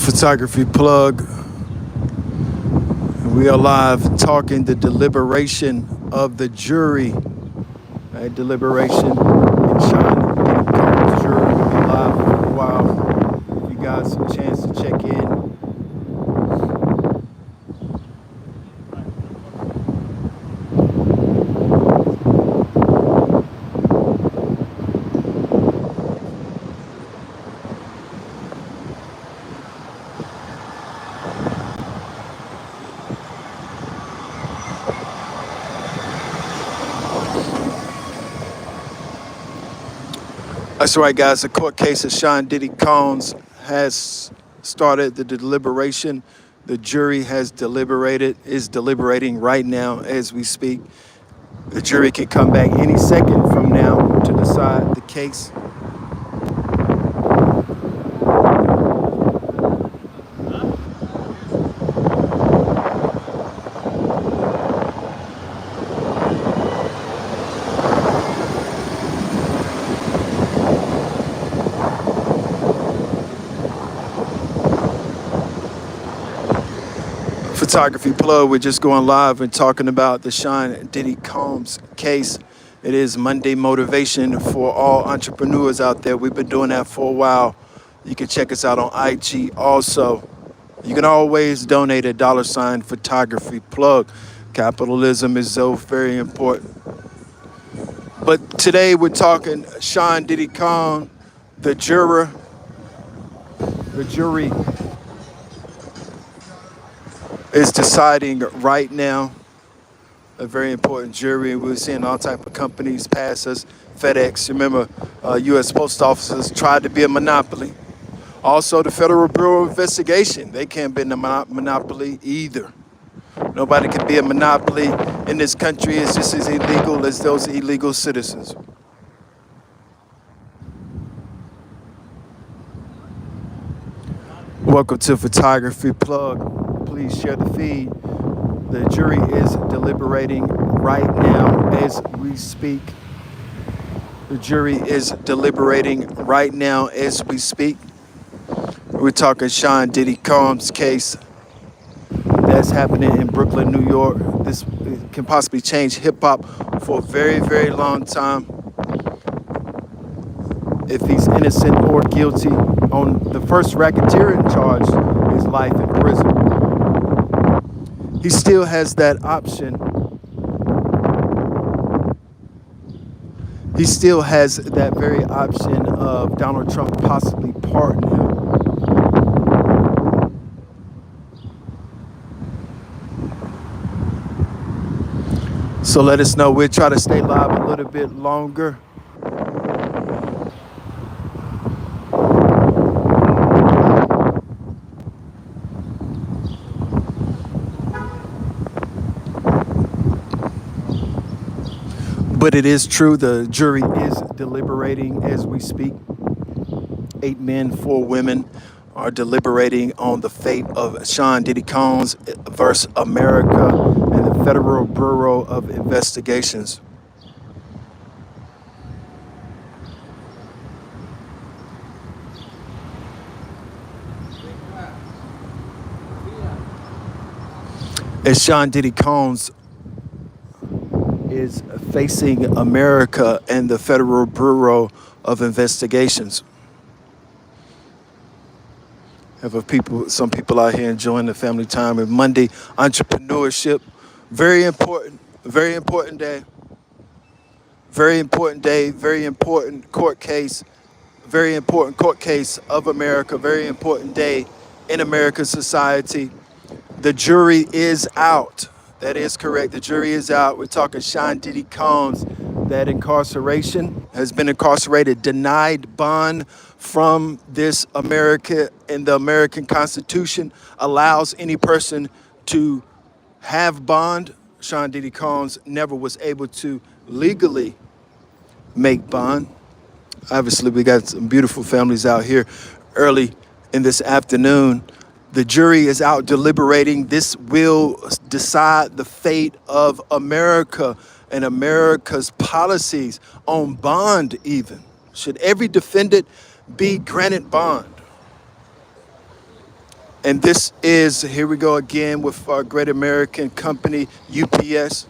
Photography plug. We are live talking the deliberation of the jury. Deliberation in Sean Diddy Combs jury. We'll be live for a while. Give you guys a chance to check in. That's right, guys. The court case of Sean Diddy Combs has started the deliberation. The jury is deliberating right now as we speak. The jury can come back any second from now to decide the case. Photography plug. We're just going live and talking about the Sean Diddy Combs case. It is Monday motivation for all entrepreneurs out there. We've been doing that for a while. You can check us out on IG also. You can always donate a $ photography plug. Capitalism is so very important. But today we're talking Sean Diddy Combs, the jury is deciding right now. A very important jury. We're seeing all type of companies pass us. FedEx, remember, U.S. post offices tried to be a monopoly. Also, the Federal Bureau of Investigation, they can't be a monopoly either. Nobody can be a monopoly in this country. It's just as illegal as those illegal citizens. Welcome to Photography Plug. Please share the feed. The jury is deliberating right now as we speak. The jury is deliberating right now as we speak. We're talking Sean Diddy Combs case that's happening in Brooklyn, New York. This can possibly change hip hop for a very, very long time. If he's innocent or guilty on the first racketeering charge, is life in prison. He still has that option. He still has that very option of Donald Trump possibly pardoning him. So let us know. We'll try to stay live a little bit longer. But it is true, the jury is deliberating as we speak. 8 men, 4 women are deliberating on the fate of Sean Diddy Combs versus America and the Federal Bureau of Investigations. As Sean Diddy Combs is facing America and the Federal Bureau of Investigations. Some people out here enjoying the family time and Monday entrepreneurship. Very important day. Very important day, very important court case. Very important court case of America. Very important day in American society. The jury is out. That is correct. The jury is out. We're talking Sean Diddy Combs. That incarceration has been incarcerated, denied bond from this America, and the American Constitution allows any person to have bond. Sean Diddy Combs never was able to legally make bond. Obviously, we got some beautiful families out here early in this afternoon. The jury is out deliberating. This will decide the fate of America and America's policies on bond even. Should every defendant be granted bond? And this is, here we go again with our great American company, UPS.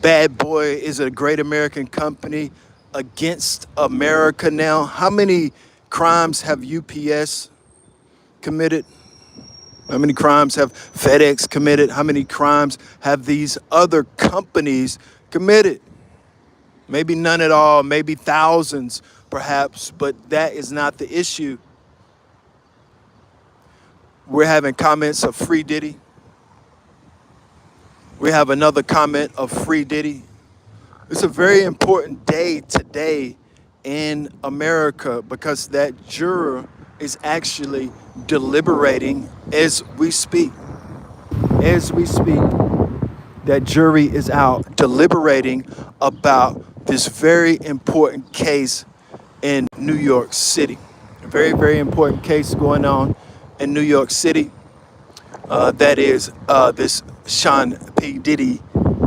Bad Boy is a great American company against America now. How many crimes have UPS committed? How many crimes have FedEx committed? How many crimes have these other companies committed? Maybe none at all, maybe thousands perhaps, but that is not the issue. We're having comments of Free Diddy. We have another comment of Free Diddy. It's a very important day today in America because that juror is actually deliberating as we speak. As we speak, that jury is out deliberating about this very important case in New York City. A very, very important case going on in New York City. That is this Sean P. Diddy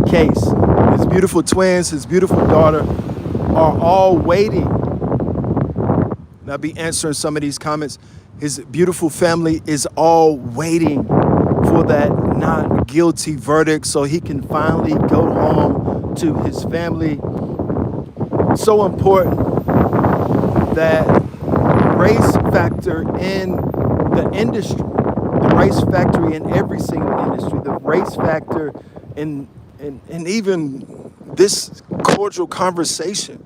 case. His beautiful twins, his beautiful daughter are all waiting. And I'll be answering some of these comments. His beautiful family is all waiting for that not guilty verdict so he can finally go home to his family. So important that race factor in the industry, the race factor in every single industry, the race factor in even this cordial conversation,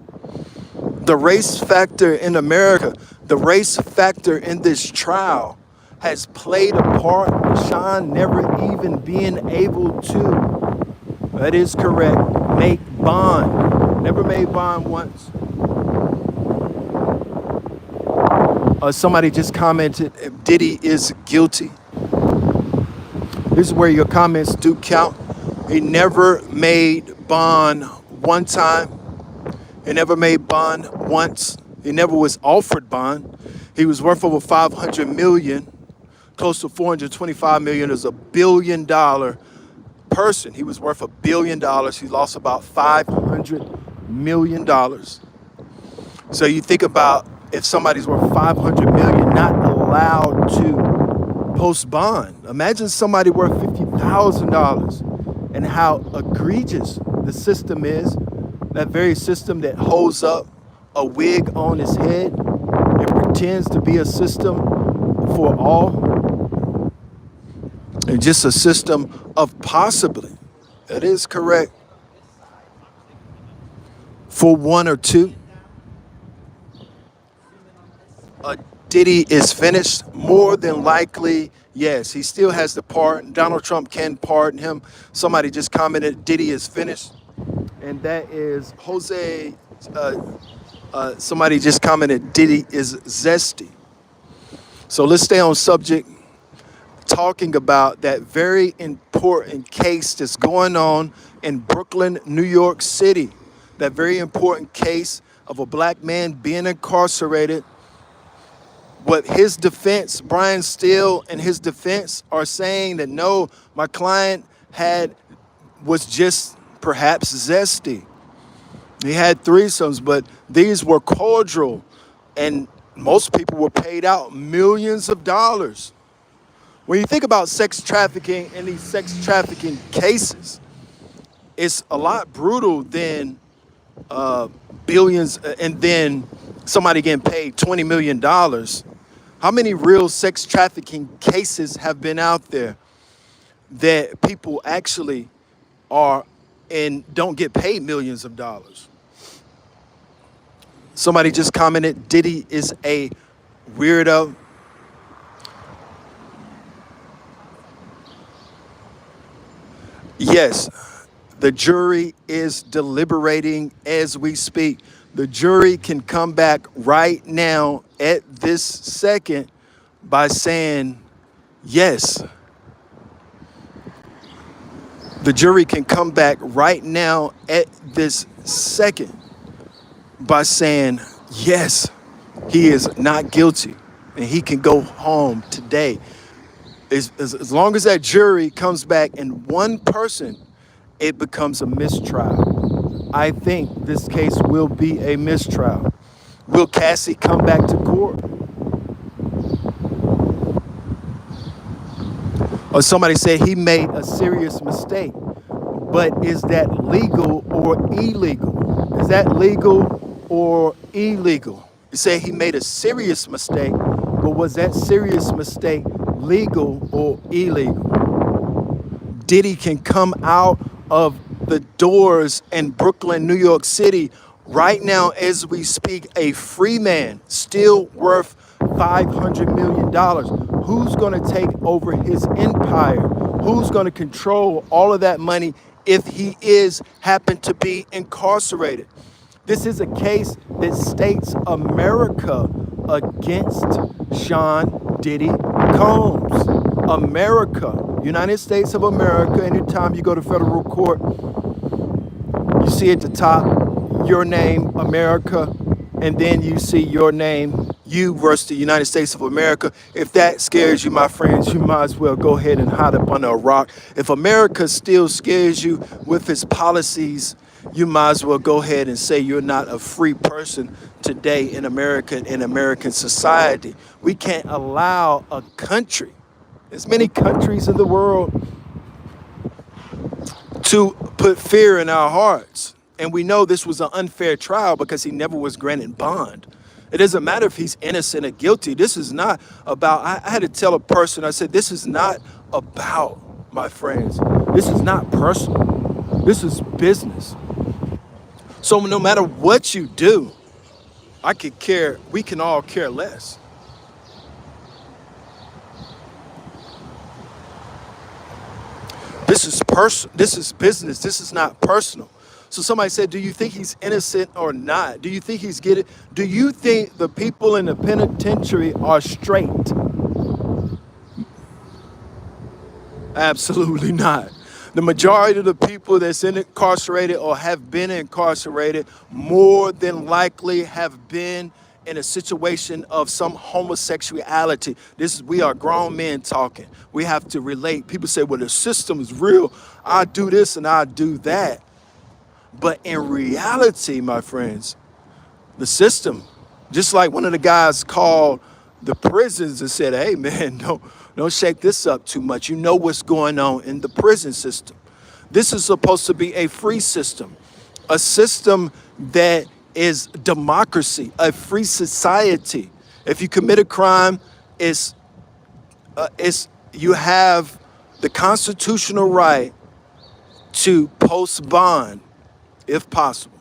the race factor in America, the race factor in this trial has played a part in Sean never even being able to, that is correct, make bond. Never made bond once. Somebody just commented, if Diddy is guilty. This is where your comments do count. He never made bond one time. He never made bond once. He never was offered bond. He was worth over 500 million, close to 425 million as $1 billion person. He was worth $1 billion. He lost about $500 million. So you think about if somebody's worth 500 million, not allowed to post bond. Imagine somebody worth $50,000 and how egregious the system is. That very system that holds up a wig on his head and pretends to be a system for all. And just a system of possibly, that is correct, for one or two. Diddy is finished, more than likely, yes. He still has the pardon. Donald Trump can pardon him. Somebody just commented, Diddy is finished. And that is Jose, somebody just commented, Diddy is zesty. So let's stay on subject, talking about that very important case that's going on in Brooklyn, New York City. That very important case of a black man being incarcerated. What his defense, Brian Steele and his defense are saying that no, my client was just perhaps zesty. He had threesomes, but these were cordial, and most people were paid out millions of dollars. When you think about sex trafficking and these sex trafficking cases, it's a lot brutal than billions and then somebody getting paid $20 million. How many real sex trafficking cases have been out there that people actually are and don't get paid millions of dollars? Somebody just commented, Diddy is a weirdo. Yes, the jury is deliberating as we speak. The jury can come back right now at this second by saying yes. The jury can come back right now at this second by saying yes, he is not guilty and he can go home today. As long as that jury comes back and one person, it becomes a mistrial. I think this case will be a mistrial. Will Cassie come back to court? Or somebody said he made a serious mistake. But is that legal or illegal? Is that legal or illegal? You say he made a serious mistake, but was that serious mistake legal or illegal? Diddy can come out of the doors in Brooklyn, New York City right now as we speak, a free man, still worth $500 million. Who's going to take over his empire? Who's going to control all of that money if he is happen to be incarcerated? This is a case that states America against Sean Diddy Combs. America, United States of America. Anytime you go to federal court, you see at the top your name, America, and then you see your name, you versus the United States of America. If that scares you, my friends, you might as well go ahead and hide up under a rock. If America still scares you with its policies, you might as well go ahead and say you're not a free person today in America, in American society. We can't allow a country, as many countries in the world, to put fear in our hearts. And we know this was an unfair trial because he never was granted bond. It doesn't matter if he's innocent or guilty. This is not about, I had to tell a person, I said, this is not about, my friends, this is not personal. This is business. So no matter what you do, we can all care less. This is business. This is not personal. So somebody said, do you think he's innocent or not? Do you think he's getting? Do you think the people in the penitentiary are straight? Absolutely not. The majority of the people that's incarcerated or have been incarcerated more than likely have been in a situation of some homosexuality. We are grown men talking. We have to relate. People say, well, the system is real. I do this and I do that. But in reality, my friends, the system, just like one of the guys called the prisons and said, hey man, don't shake this up too much. You know what's going on in the prison system. This is supposed to be a free system, a system that is democracy, a free society. If you commit a crime, you have the constitutional right to post bond, if possible.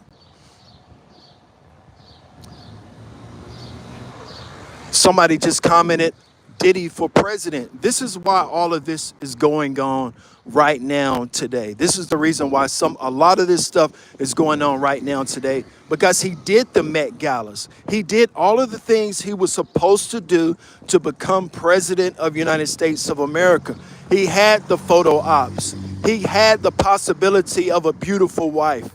Somebody just commented, Diddy for president. This is why all of this is going on right now today. This is the reason why a lot of this stuff is going on right now today, because he did the Met Galas. He did all of the things he was supposed to do to become president of the United States of America. He had the photo ops. He had the possibility of a beautiful wife.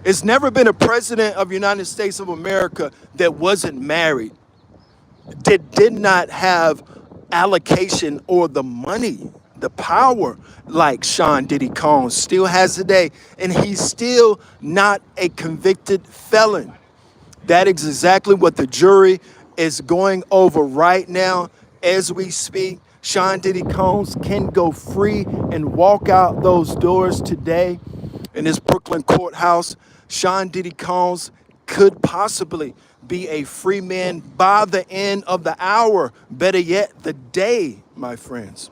It's never been a president of the United States of America that wasn't married, that did not have allocation or the money, the power like Sean Diddy Combs still has today. And he's still not a convicted felon. That is exactly what the jury is going over right now as we speak. Sean Diddy Combs can go free and walk out those doors today in this Brooklyn courthouse. Sean Diddy Combs could possibly be a free man by the end of the hour, better yet, the day, my friends.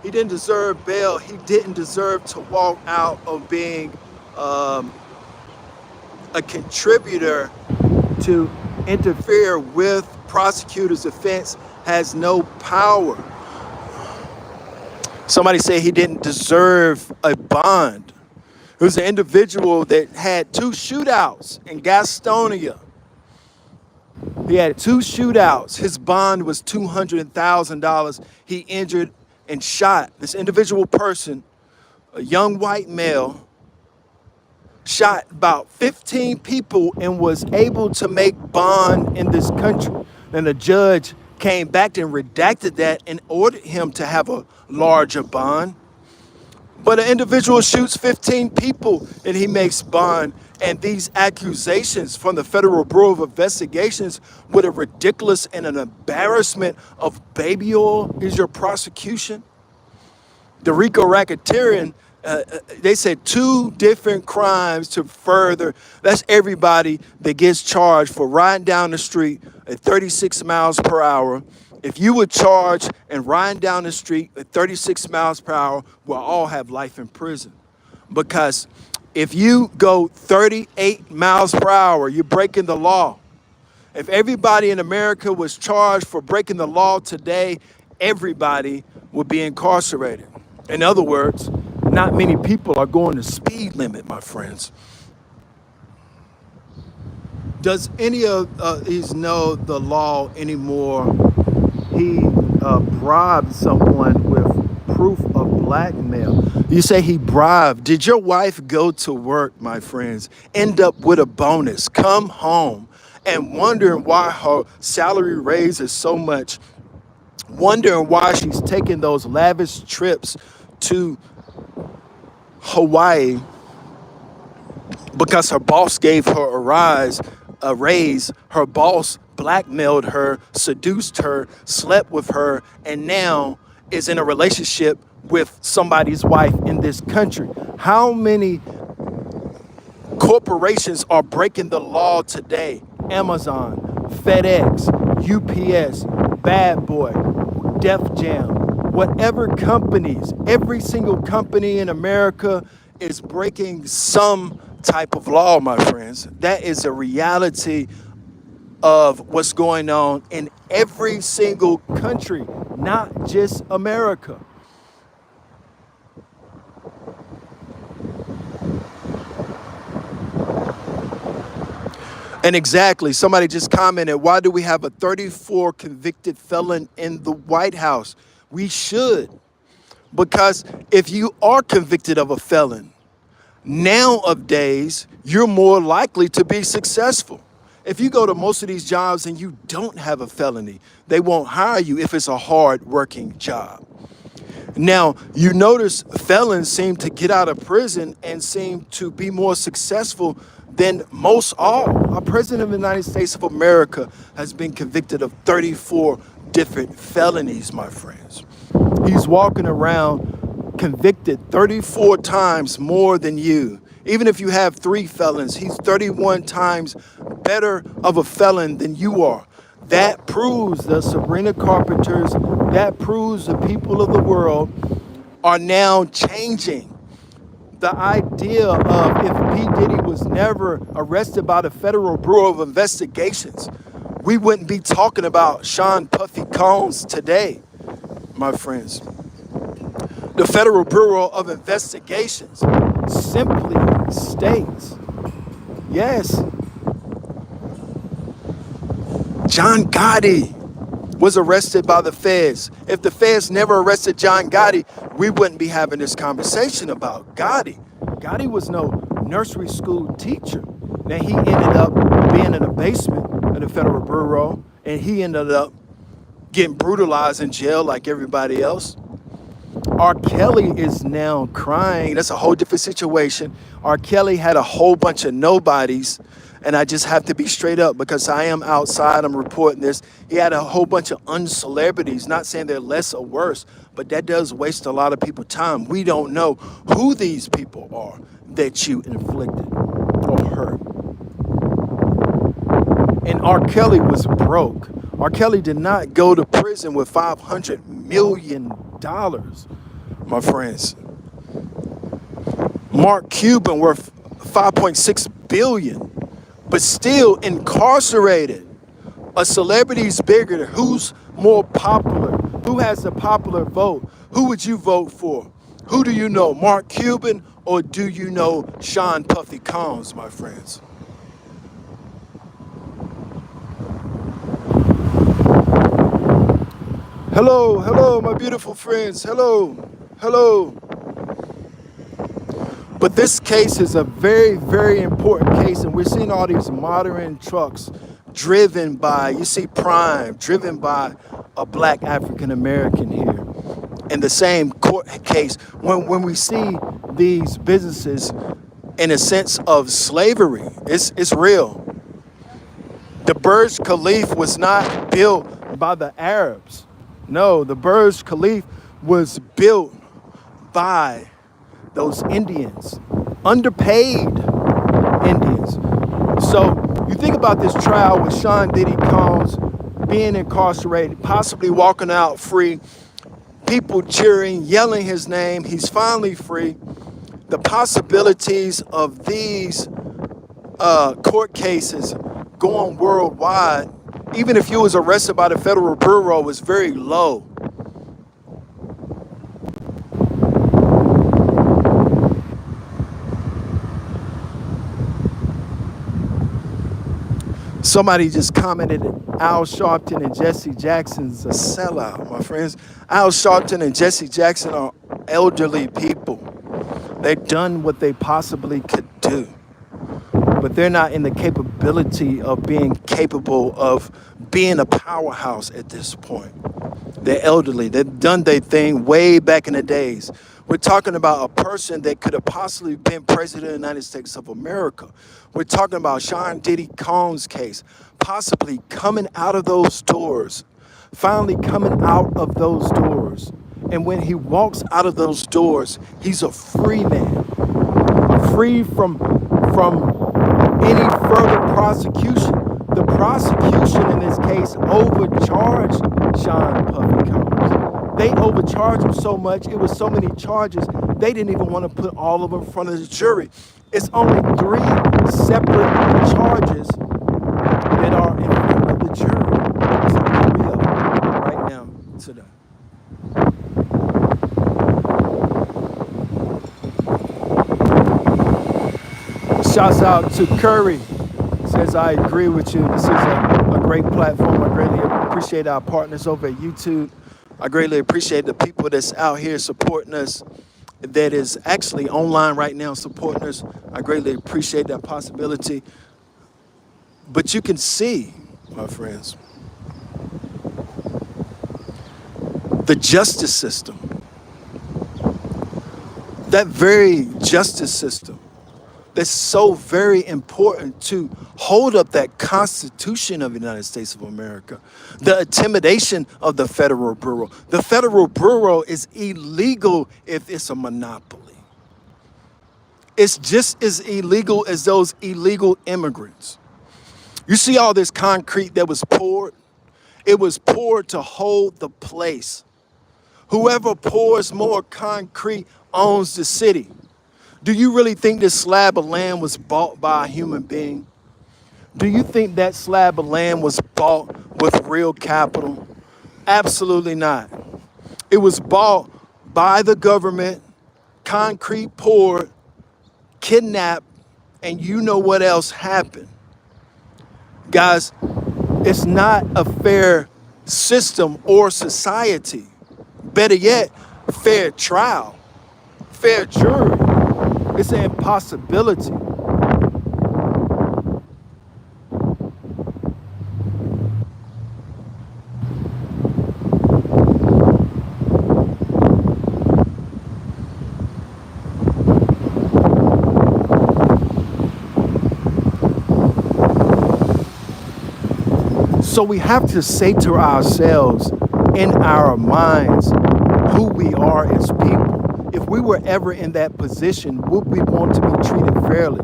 He didn't deserve bail. He didn't deserve to walk out of being a contributor to interfere with prosecutors' defense. Has no power. Somebody say he didn't deserve a bond. It was an individual that had 2 shootouts in Gastonia. He had 2 shootouts. His bond was $200,000. He injured and shot this individual person, a young white male, shot about 15 people and was able to make bond in this country. And the judge came back and redacted that and ordered him to have a larger bond. But an individual shoots 15 people and he makes bond. And these accusations from the Federal Bureau of Investigations with a ridiculous and an embarrassment of baby oil is your prosecution. The RICO racketeering, they said 2 different crimes to further. That's everybody that gets charged for riding down the street at 36 miles per hour. If you would charge and riding down the street at 36 miles per hour, we'll all have life in prison. Because if you go 38 miles per hour, you're breaking the law. If everybody in America was charged for breaking the law today, everybody would be incarcerated. In other words, not many people are going the speed limit, my friends. Does any of these know the law anymore? He bribed someone with proof of blackmail. You say he bribed. Did your wife go to work, my friends, end up with a bonus, come home, and wondering why her salary raise is so much, wondering why she's taking those lavish trips to Hawaii because her boss gave her a raise, her boss blackmailed her, seduced her, slept with her, and now is in a relationship with somebody's wife in this country. How many corporations are breaking the law today? Amazon, FedEx, UPS, Bad Boy, Def Jam, whatever companies, every single company in America is breaking some type of law, my friends. That is a reality of what's going on in every single country, not just America. And exactly, somebody just commented, why do we have a 34 convicted felon in the White House? We should, because if you are convicted of a felon, nowadays, you're more likely to be successful. If you go to most of these jobs and you don't have a felony, they won't hire you if it's a hard-working job. Now, you notice felons seem to get out of prison and seem to be more successful than most all. Our President of the United States of America has been convicted of 34 different felonies, my friends. He's walking around convicted 34 times more than you. Even if you have 3 felons, he's 31 times better of a felon than you are. That proves the Sabrina Carpenters, that proves the people of the world are now changing. The idea of if P. Diddy was never arrested by the Federal Bureau of Investigations, we wouldn't be talking about Sean Puffy Combs today, my friends. The Federal Bureau of Investigations simply states, yes, John Gotti was arrested by the feds. If the feds never arrested John Gotti, we wouldn't be having this conversation about Gotti. Gotti was no nursery school teacher. Now he ended up being in the basement of the Federal Bureau, and he ended up getting brutalized in jail like everybody else. R. Kelly is now crying. That's a whole different situation. R. Kelly had a whole bunch of nobodies, and I just have to be straight up because I am outside, I'm reporting this. He had a whole bunch of uncelebrities, not saying they're less or worse, but that does waste a lot of people's time. We don't know who these people are that you inflicted or hurt. And R. Kelly was broke. R. Kelly did not go to prison with $500 million, my friends. Mark Cuban worth $5.6 billion, but still incarcerated. A celebrity's bigger. Who's more popular? Who has the popular vote? Who would you vote for? Who do you know, Mark Cuban, or do you know Sean Puffy Combs, my friends? Hello, hello, my beautiful friends. Hello, hello. But this case is a very, very important case, and we're seeing all these modern trucks driven by, you see Prime, driven by a black African American here. in the same court case, when we see these businesses in a sense of slavery, it's real. The Burj Khalifa was not built by the Arabs. No, the Burj Khalifa was built by those Indians, underpaid Indians. So you think about this trial with Sean Diddy Combs being incarcerated, possibly walking out free, people cheering, yelling his name. He's finally free. The possibilities of these court cases going worldwide, even if you was arrested by the federal bureau, was very low. Somebody just commented, Al Sharpton and Jesse Jackson's a sellout, my friends. Al Sharpton and Jesse Jackson are elderly people. They've done what they possibly could do, but they're not in the capability of being capable of being a powerhouse at this point. They're elderly. They've done their thing way back in the days. We're talking about a person that could have possibly been president of the United States of America. We're talking about Sean Diddy Combs' case, possibly coming out of those doors, finally coming out of those doors. And when he walks out of those doors, he's a free man, free from any further prosecution. The prosecution in this case overcharged Sean Puffy Combs. They overcharged him so much, it was so many charges, they didn't even want to put all of them in front of the jury. It's only 3 separate charges that are in front of the jury. It's only 3 of them right now today. Shouts out to Curry. Says, I agree with you. This is a great platform. I greatly appreciate our partners over at YouTube. I greatly appreciate the people that's out here supporting us, that is actually online right now supporting us. I greatly appreciate that possibility. But you can see, my friends, the justice system, that very justice system, that's so very important to hold up that Constitution of the United States of America. The intimidation of the Federal Bureau. The Federal Bureau is illegal if it's a monopoly. It's just as illegal as those illegal immigrants. You see all this concrete that was poured? It was poured to hold the place. Whoever pours more concrete owns the city. Do you really think this slab of land was bought by a human being? Do you think that slab of land was bought with real capital? Absolutely not. It was bought by the government, concrete poured, kidnapped, and you know what else happened. Guys, it's not a fair system or society. Better yet, fair trial, fair jury. It's an impossibility. So we have to say to ourselves in our minds who we are as people. If we were ever in that position, would we want to be treated fairly?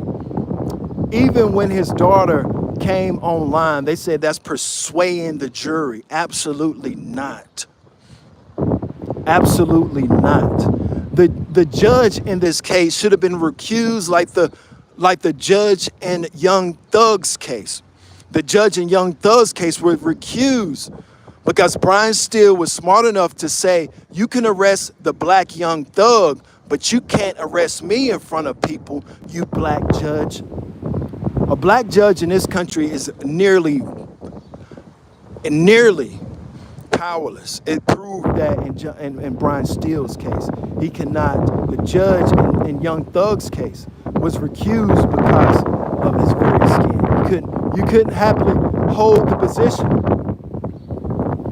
Even when his daughter came online, they said that's persuading the jury. Absolutely not. Absolutely not. The judge in this case should have been recused like the judge in Young Thug's case. The judge in Young Thug's case was recused because Brian Steele was smart enough to say, you can arrest the black Young Thug, but you can't arrest me in front of people, you black judge. A black judge in this country is nearly powerless. It proved that in Brian Steele's case. He cannot, the judge in Young Thug's case was recused because of his very skin. You couldn't happily hold the position.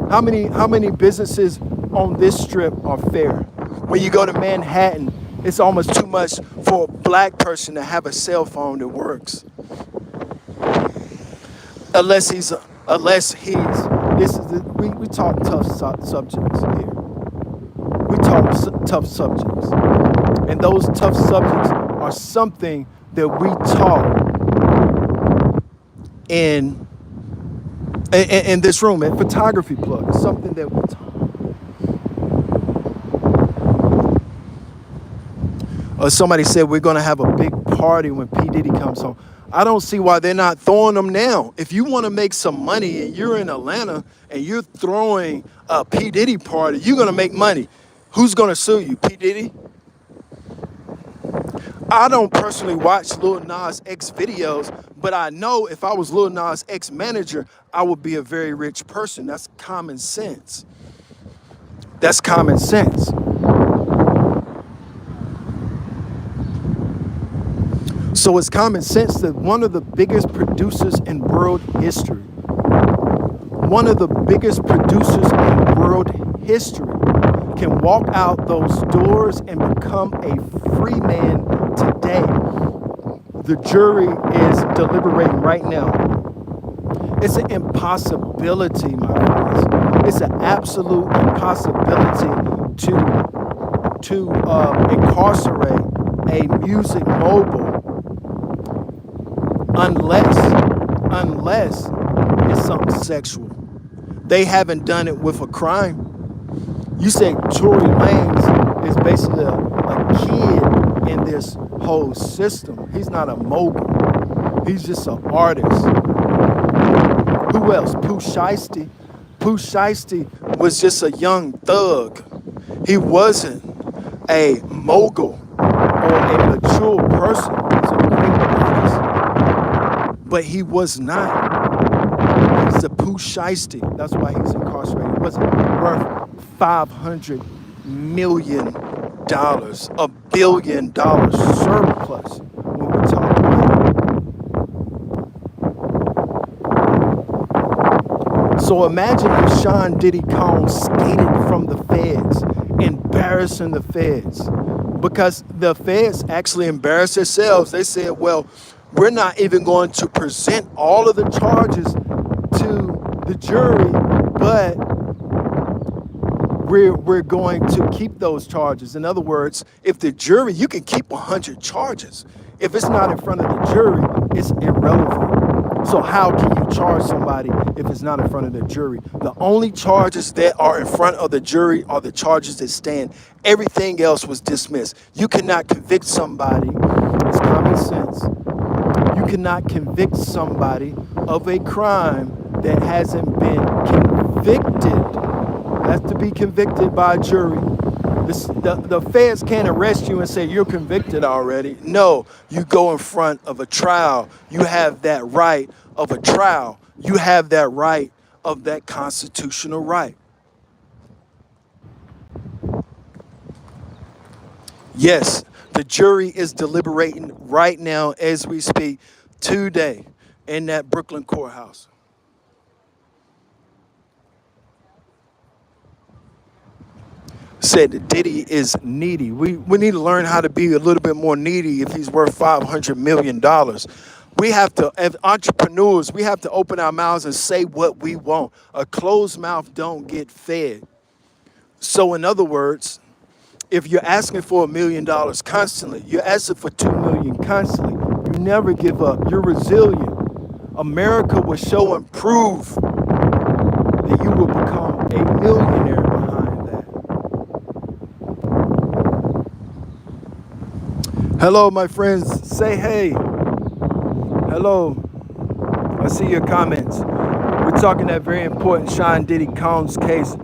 How many businesses on this strip are fair. When you go to Manhattan, it's almost too much for a black person to have a cell phone that works. Unless he's, this is we talk tough subjects here. We talk tough subjects. And those tough subjects are something that we taught in this room at Photography Plug. It's something that we taught. Somebody said we're going to have a big party when P. Diddy comes home. I don't see why they're not throwing them now. If you want to make some money and you're in Atlanta and you're throwing a P. Diddy party, you're going to make money. Who's going to sue you? P. Diddy? I don't personally watch Lil Nas X videos, but I know if I was Lil Nas X manager, I would be a very rich person. That's common sense. That's common sense. So it's common sense that one of the biggest producers in world history, can walk out those doors and become a free man today. The jury is deliberating right now. It's an impossibility, my friends. It's an absolute impossibility to incarcerate a music mogul unless it's something sexual. They haven't done it with a crime. You say Tory Lanez is basically a kid in this whole system. He's not a mogul. He's just an artist. Who else? Pooh Shiesty. Pooh Shiesty was just a young thug. He wasn't a mogul or a mature person. He's a great artist. But he was not. He's a Pooh Shiesty. That's why he's incarcerated. He wasn't worth $500 million, $1 billion surplus when we're talking about. So imagine if Sean Diddy Combs skated from the feds, embarrassing the feds. Because the feds actually embarrassed themselves. They said, well, we're not even going to present all of the charges to the jury, but we're going to keep those charges. In other words, if the jury, you can keep 100 charges. If it's not in front of the jury, it's irrelevant. So how can you charge somebody if it's not in front of the jury? The only charges that are in front of the jury are the charges that stand. Everything else was dismissed. You cannot convict somebody, it's common sense. You cannot convict somebody of a crime that hasn't been convicted. Has to be convicted by a jury. The feds can't arrest you and say you're convicted already. No, you go in front of a trial. You have that right of a trial. You have that right of that constitutional right. Yes, the jury is deliberating right now as we speak today in that Brooklyn courthouse. Said that Diddy is needy. We need to learn how to be a little bit more needy if he's worth $500 million. We have to, as entrepreneurs, we have to open our mouths and say what we want. A closed mouth don't get fed. So in other words, if you're asking for $1 million constantly, you're asking for $2 million constantly, you never give up. You're resilient. America will show and prove that you will become a millionaire behind that. Hello, my friends. Say hey. Hello. I see your comments. We're talking that very important Sean Diddy Combs case,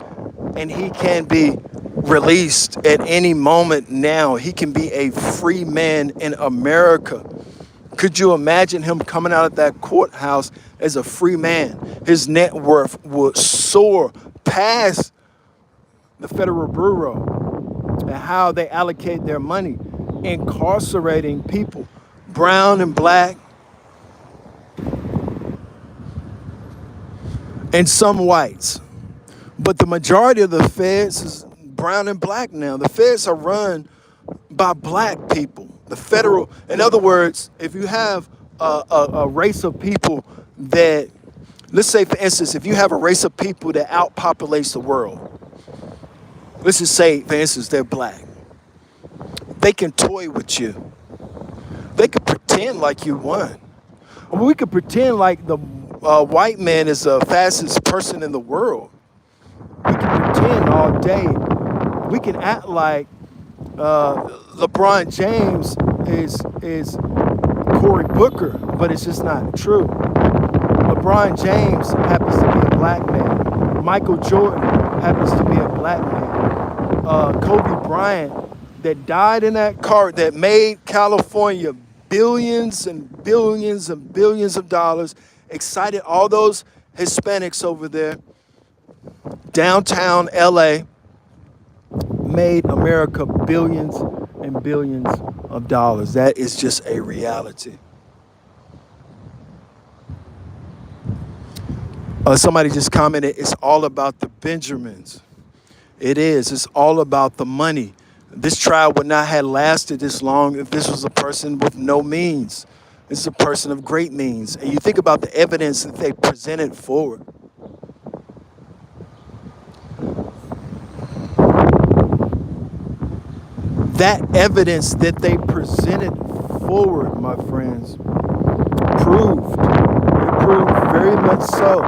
and he can be released at any moment now. He can be a free man in America. Could you imagine him coming out of that courthouse as a free man? His net worth would soar past the Federal Bureau and how they allocate their money, incarcerating people, brown and black, and some whites. But the majority of the feds is brown and black now. The feds are run by black people. The federal, in other words, if you have a race of people that, let's say for instance, if you have a race of people that outpopulates the world, let's just say for instance they're black, they can toy with you. They could pretend like you won. Or we could pretend like the white man is the fastest person in the world. We can pretend all day. We can act like LeBron James is Cory Booker, but it's just not true. LeBron James happens to be a black man. Michael Jordan happens to be a black man. Kobe Bryant, that died in that car, that made California billions and billions and billions of dollars, excited all those Hispanics over there, downtown LA, made America billions and billions of dollars. That is just a reality. Somebody just commented, it's all about the Benjamins. It is. It's all about the money. This trial would not have lasted this long if this was a person with no means. This is a person of great means. And you think about the evidence that they presented forward. That evidence that they presented forward, my friends, it proved very much so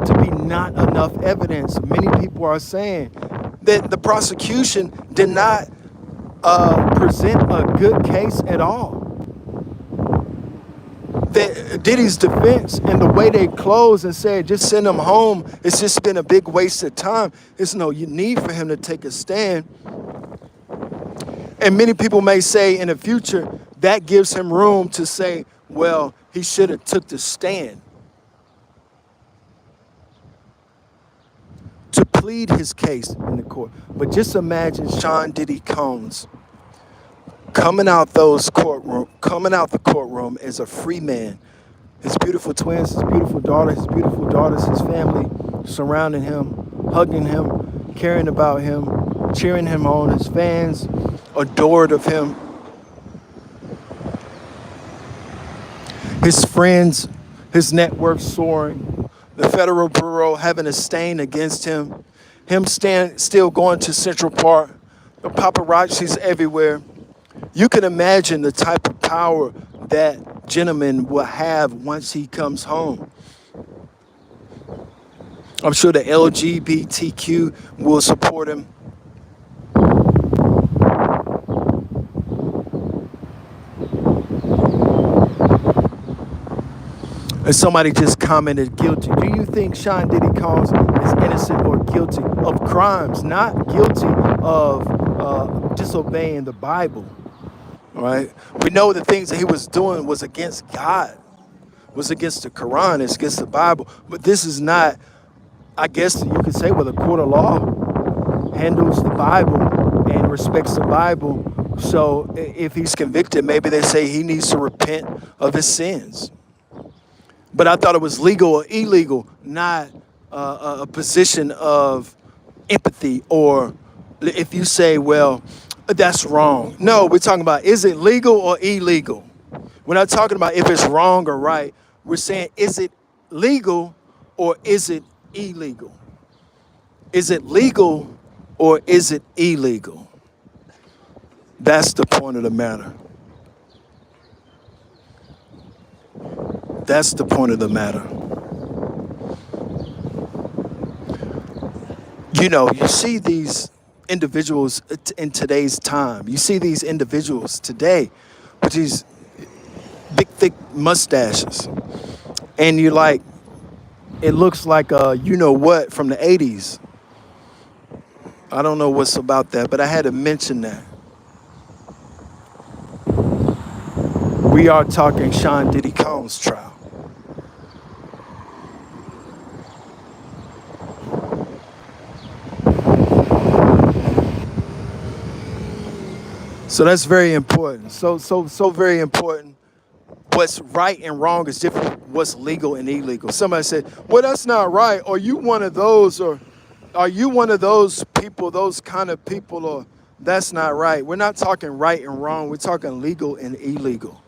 to be not enough evidence. Many people are saying that the prosecution did not present a good case at all. That Diddy's defense and the way they closed and said, just send him home, it's just been a big waste of time. There's no need for him to take a stand. And many people may say in the future, that gives him room to say, well, he should have took the stand to plead his case in the court. But just imagine Sean Diddy Combs coming out the courtroom as a free man. His beautiful twins, his beautiful daughters, his family surrounding him, hugging him, caring about him, cheering him on. His fans adored of him. His friends, his net worth soaring. The Federal Bureau having a stain against him. Him still going to Central Park. The paparazzi's everywhere. You can imagine the type of power that gentleman will have once he comes home. I'm sure the LGBTQ will support him. And somebody just commented guilty. Do you think Sean Diddy Combs is innocent or guilty of crimes, not guilty of disobeying the Bible? All right? We know the things that he was doing was against God, was against the Quran, it's against the Bible. But this is not, I guess you could say, well, the court of law handles the Bible and respects the Bible. So if he's convicted, maybe they say he needs to repent of his sins. But I thought it was legal or illegal, not a position of empathy, or if you say, well, that's wrong. No, we're talking about, is it legal or illegal? We're not talking about if it's wrong or right. We're saying, is it legal or is it illegal? Is it legal or is it illegal? That's the point of the matter. That's the point of the matter. You know, you see these individuals in today's time. You see these individuals today with these big, thick mustaches. And you're like, it looks like you know what from the 80s. I don't know what's about that, but I had to mention that. We are talking Sean Diddy Combs trial. So that's very important. So very important what's right and wrong is different from what's legal and illegal. Somebody said, well, that's not right. Are you one of those, or are you one of those people, those kind of people, or that's not right? We're not talking right and wrong. We're talking legal and illegal.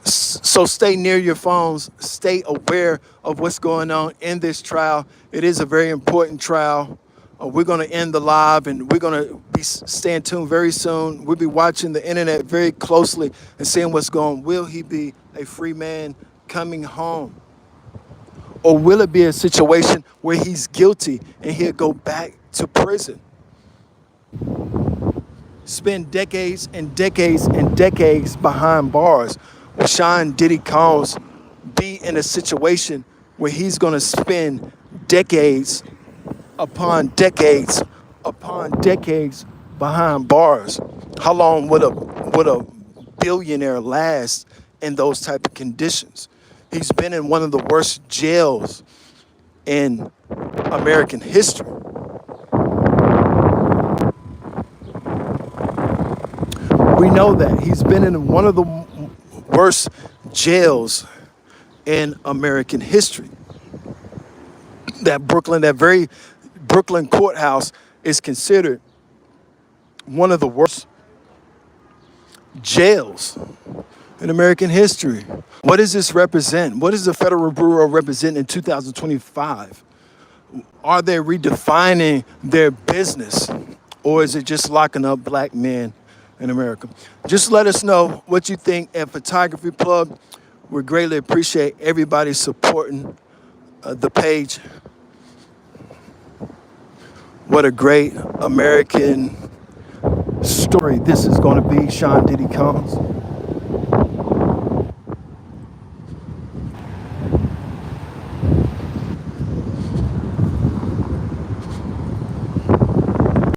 So stay near your phones. Stay aware of what's going on in this trial. It is a very important trial. We're going to end the live, and we're going to be staying tuned very soon. We'll be watching the internet very closely and seeing what's going on. Will he be a free man coming home? Or will it be a situation where he's guilty and he'll go back to prison? Spend decades and decades and decades behind bars. Will Sean Diddy Combs be in a situation where he's going to spend decades upon decades behind bars? How long would a billionaire last in those type of conditions? He's been in one of the worst jails in American history. We know that he's been in one of the worst jails in American history. That very Brooklyn courthouse is considered one of the worst jails in American history. What does this represent? What does the Federal Bureau represent in 2025? Are they redefining their business, or is it just locking up black men in America? Just let us know what you think at Photography Plug. We greatly appreciate everybody supporting the page. What a great American story this is going to be, Sean Diddy Combs.